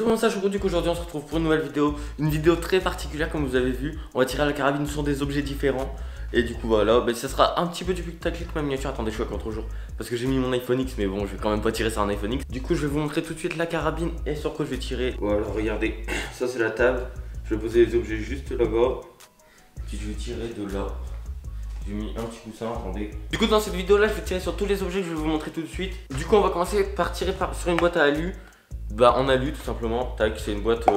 comment ça, du coup aujourd'hui on se retrouve pour une nouvelle vidéo. Une vidéo très particulière comme vous avez vu. On va tirer à la carabine sur des objets différents. Et du coup voilà, bah, ça sera un petit peu du putaclic ma miniature. Attendez, je suis à contre-jour parce que j'ai mis mon iPhone X, mais bon je vais quand même pas tirer sur un iPhone X. Du coup je vais vous montrer tout de suite la carabine et sur quoi je vais tirer. Voilà, regardez, ça c'est la table. Je vais poser les objets juste là-bas. Puis je vais tirer de là. J'ai mis un petit coussin, attendez. Du coup dans cette vidéo là je vais tirer sur tous les objets que je vais vous montrer tout de suite. Du coup on va commencer par tirer sur une boîte à alu. Bah en alu tout simplement, tac, c'est une boîte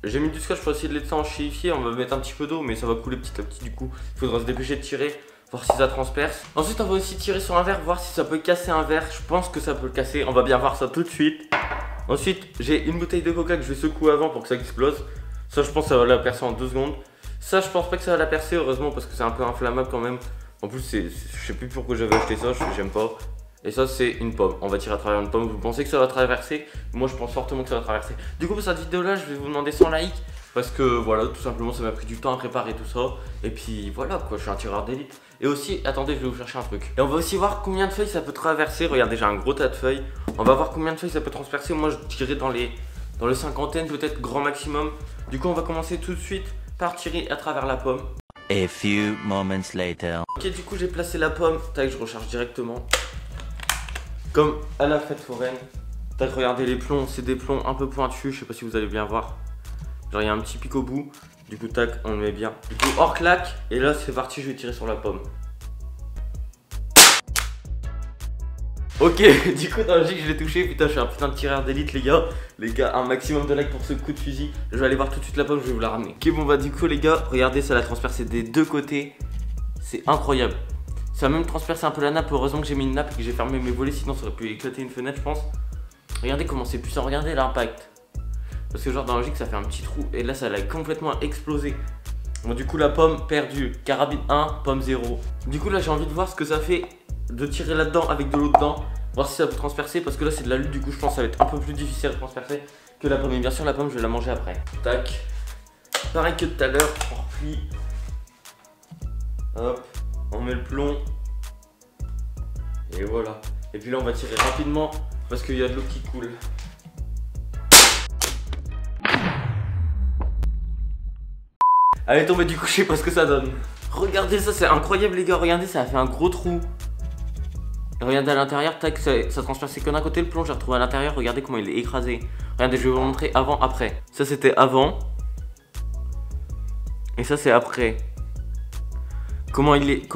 j'ai mis du scotch pour essayer de l'étanchéifier. On va mettre un petit peu d'eau mais ça va couler petit à petit. Du coup il faudra se dépêcher de tirer, voir si ça transperce. Ensuite on va aussi tirer sur un verre, voir si ça peut casser un verre. Je pense que ça peut le casser, on va bien voir ça tout de suite. Ensuite j'ai une bouteille de coca que je vais secouer avant pour que ça explose. Ça je pense que ça va la percer en 2 secondes. Ça je pense pas que ça va la percer heureusement parce que c'est un peu inflammable quand même. En plus je sais plus pourquoi j'avais acheté ça, j'aime pas. Et ça c'est une pomme, on va tirer à travers une pomme. Vous pensez que ça va traverser? Moi je pense fortement que ça va traverser. Du coup pour cette vidéo là je vais vous demander 100 likes. Parce que voilà, tout simplement ça m'a pris du temps à préparer tout ça. Et puis voilà quoi, je suis un tireur d'élite. Et aussi, attendez, je vais vous chercher un truc. Et on va aussi voir combien de feuilles ça peut traverser. Regardez, j'ai un gros tas de feuilles. On va voir combien de feuilles ça peut transpercer. Moi je tirais dans les cinquantaines peut-être grand maximum. Du coup on va commencer tout de suite par tirer à travers la pomme. A few moments later. Ok, du coup j'ai placé la pomme. Tac, je recharge directement. Comme à la fête foraine. Tac, regardez les plombs, c'est des plombs un peu pointus. Je sais pas si vous allez bien voir. Genre il y a un petit pic au bout. Du coup tac, on le met bien. Du coup hors claque. Et là c'est parti, je vais tirer sur la pomme. Ok, du coup dans le jig je l'ai touché. Putain, je suis un putain de tireur d'élite les gars. Les gars, un maximum de likes pour ce coup de fusil. Je vais aller voir tout de suite la pomme, je vais vous la ramener. Ok, bon bah du coup les gars, regardez, ça l'a transpercé des deux côtés. C'est incroyable. Ça a même transpercé un peu la nappe. Heureusement que j'ai mis une nappe et que j'ai fermé mes volets, sinon ça aurait pu éclater une fenêtre je pense. Regardez comment c'est puissant, regardez l'impact. Parce que genre dans le jig ça fait un petit trou. Et là ça l'a complètement explosé. Bon du coup la pomme perdue. Carabine 1, pomme 0. Du coup là j'ai envie de voir ce que ça fait de tirer là-dedans avec de l'eau dedans. Voir si ça peut transpercer. Parce que là c'est de la lutte, du coup je pense que ça va être un peu plus difficile à transpercer que la pomme. Et bien sûr la pomme je vais la manger après. Tac. Pareil que tout à l'heure, on replie. Hop. On met le plomb. Et voilà. Et puis là on va tirer rapidement parce qu'il y a de l'eau qui coule. Allez tomber du coup, je sais pas ce que ça donne. Regardez ça, c'est incroyable les gars. Regardez, ça a fait un gros trou. Regardez à l'intérieur, tac, ça transperçait que d'un côté le plomb. J'ai retrouvé à l'intérieur, regardez comment il est écrasé. Regardez, je vais vous montrer avant, après. Ça c'était avant. Et ça c'est après. Comment il est,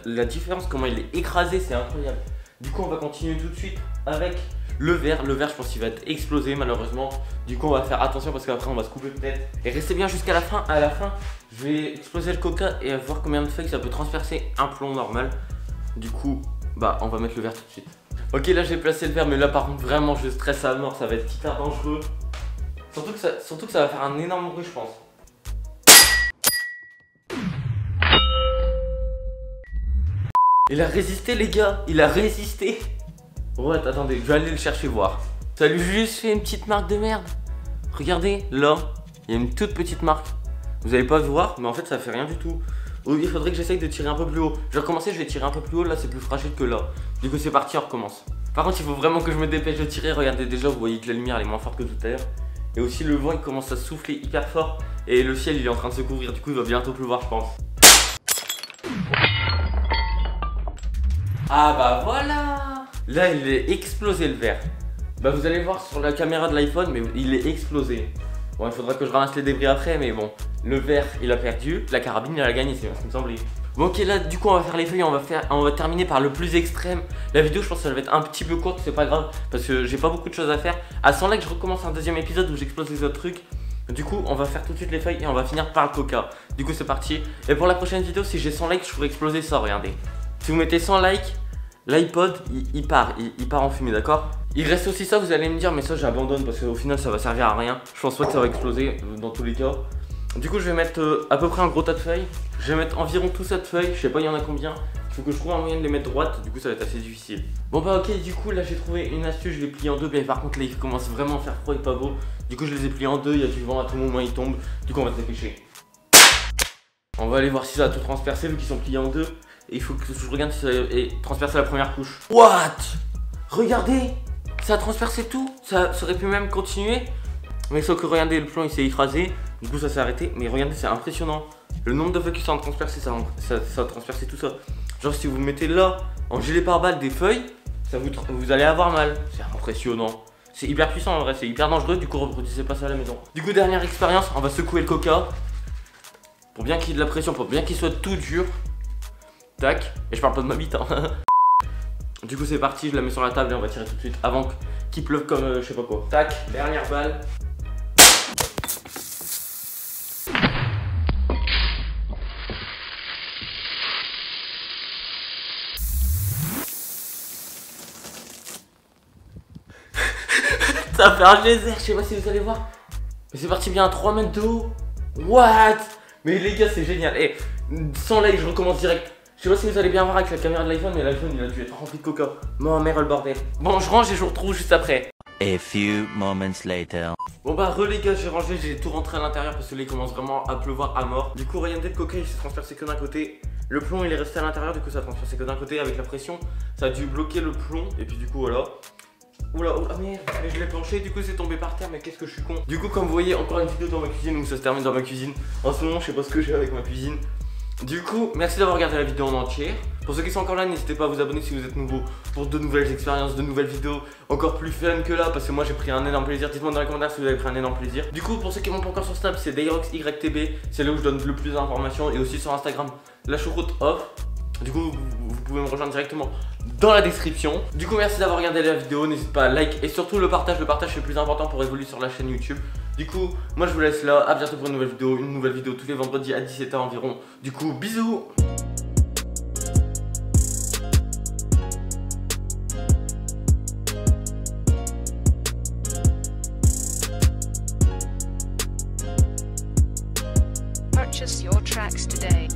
la différence, comment il est écrasé, c'est incroyable. Du coup on va continuer tout de suite avec le verre. Le verre je pense qu'il va être explosé malheureusement. Du coup on va faire attention parce qu'après on va se couper peut-être. Et restez bien jusqu'à la fin. À la fin je vais exploser le coca et voir combien de feuilles ça peut transpercer un plomb normal. Du coup bah on va mettre le verre tout de suite. Ok, là j'ai placé le verre mais là par contre vraiment je stresse à mort. Ça va être hyper dangereux. Surtout que ça va faire un énorme bruit je pense. Il a résisté les gars, il a résisté. Ouais, attendez, je vais aller le chercher voir. Ça lui a juste fait une petite marque de merde. Regardez, là, il y a une toute petite marque. Vous allez pas voir, mais en fait ça fait rien du tout. Oui, il faudrait que j'essaye de tirer un peu plus haut. Je vais recommencer, je vais tirer un peu plus haut, là c'est plus fragile que là. Du coup c'est parti, on recommence. Par contre il faut vraiment que je me dépêche de tirer. Regardez déjà, vous voyez que la lumière elle est moins forte que tout à l'heure. Et aussi le vent il commence à souffler hyper fort. Et le ciel il est en train de se couvrir, du coup il va bientôt pleuvoir je pense. Ah bah voilà. Là il est explosé le verre. Bah vous allez voir sur la caméra de l'iPhone, mais il est explosé. Bon il faudra que je ramasse les débris après, mais bon. Le verre il a perdu, la carabine il a gagné, c'est ce qui me semblait. Bon ok, là du coup on va faire les feuilles, on va terminer par le plus extrême. La vidéo je pense que ça va être un petit peu courte, c'est pas grave. Parce que j'ai pas beaucoup de choses à faire. À 100 likes je recommence un deuxième épisode où j'explose les autres trucs. Du coup on va faire tout de suite les feuilles et on va finir par le coca. Du coup c'est parti. Et pour la prochaine vidéo, si j'ai 100 likes je pourrais exploser ça, regardez. Si vous mettez 100 likes, l'iPod il part en fumée, d'accord? Il reste aussi ça, vous allez me dire, mais ça j'abandonne parce qu'au final ça va servir à rien. Je pense pas que ça va exploser dans tous les cas. Du coup je vais mettre à peu près un gros tas de feuilles. Je vais mettre environ tout ça de feuilles, je sais pas il y en a combien. Il faut que je trouve un moyen de les mettre droites, du coup ça va être assez difficile. Bon bah ok, du coup là j'ai trouvé une astuce, je les plie en deux. Mais par contre là il commence vraiment à faire froid et pas beau. Du coup je les ai pliés en deux, il y a du vent, à tout moment ils tombent. Du coup on va se dépêcher. On va aller voir si ça a tout transpercé vu qu'ils sont pliés en deux. Et il faut que je regarde si ça a transpercé la première couche. What? Regardez, ça a transpercé tout. Ça aurait pu même continuer. Mais sauf que regardez, le plomb il s'est écrasé, du coup ça s'est arrêté. Mais regardez, c'est impressionnant. Le nombre de feuilles qui sont en transpercé, ça a transpercé tout ça. Genre si vous mettez là, en gilet pare-balles des feuilles, vous allez avoir mal. C'est impressionnant. C'est hyper puissant en vrai, c'est hyper dangereux, du coup reproduisez pas ça à la maison. Du coup dernière expérience, on va secouer le coca. Pour bien qu'il y ait de la pression, pour bien qu'il soit tout dur. Tac, et je parle pas de ma bite hein. Du coup c'est parti, je la mets sur la table et on va tirer tout de suite avant qu'il pleuve comme je sais pas quoi. Tac, dernière balle. Ça fait un geyser, je sais pas si vous allez voir. Mais c'est parti bien à 3 mètres de haut. What? Mais les gars c'est génial. Et sans like je recommence direct. Je sais pas si vous allez bien voir avec la caméra de l'iPhone, mais l'iPhone il a dû être rempli de coca. Ma mère le bordel. Bon je range et je vous retrouve juste après. A few moments later. Bon bah les gars, j'ai rangé, j'ai tout rentré à l'intérieur parce que là il commence vraiment à pleuvoir à mort. Du coup regardez, le coca il s'est transpercé que d'un côté. Le plomb il est resté à l'intérieur, du coup ça a transpercé que d'un côté. Avec la pression ça a dû bloquer le plomb. Et puis du coup voilà. Oula, merde, mais je l'ai planché, du coup c'est tombé par terre, mais qu'est-ce que je suis con. Du coup comme vous voyez, encore une vidéo dans ma cuisine où ça se termine dans ma cuisine. En ce moment je sais pas ce que j'ai avec ma cuisine. Du coup, merci d'avoir regardé la vidéo en entière. Pour ceux qui sont encore là, n'hésitez pas à vous abonner si vous êtes nouveau pour de nouvelles expériences, de nouvelles vidéos encore plus fun que là, parce que moi j'ai pris un énorme plaisir. Dites-moi dans les commentaires si vous avez pris un énorme plaisir. Du coup, pour ceux qui m'ont pas encore sur Snap, c'est DairoxYTB, c'est là où je donne le plus d'informations, et aussi sur Instagram, la choucroute off. Du coup, vous pouvez me rejoindre directement dans la description. Du coup, merci d'avoir regardé la vidéo. N'hésitez pas à like et surtout le partage. Le partage, c'est le plus important pour évoluer sur la chaîne YouTube. Du coup, moi je vous laisse là. À bientôt pour une nouvelle vidéo tous les vendredis à 17h environ. Du coup, bisous. Purchase your tracks today.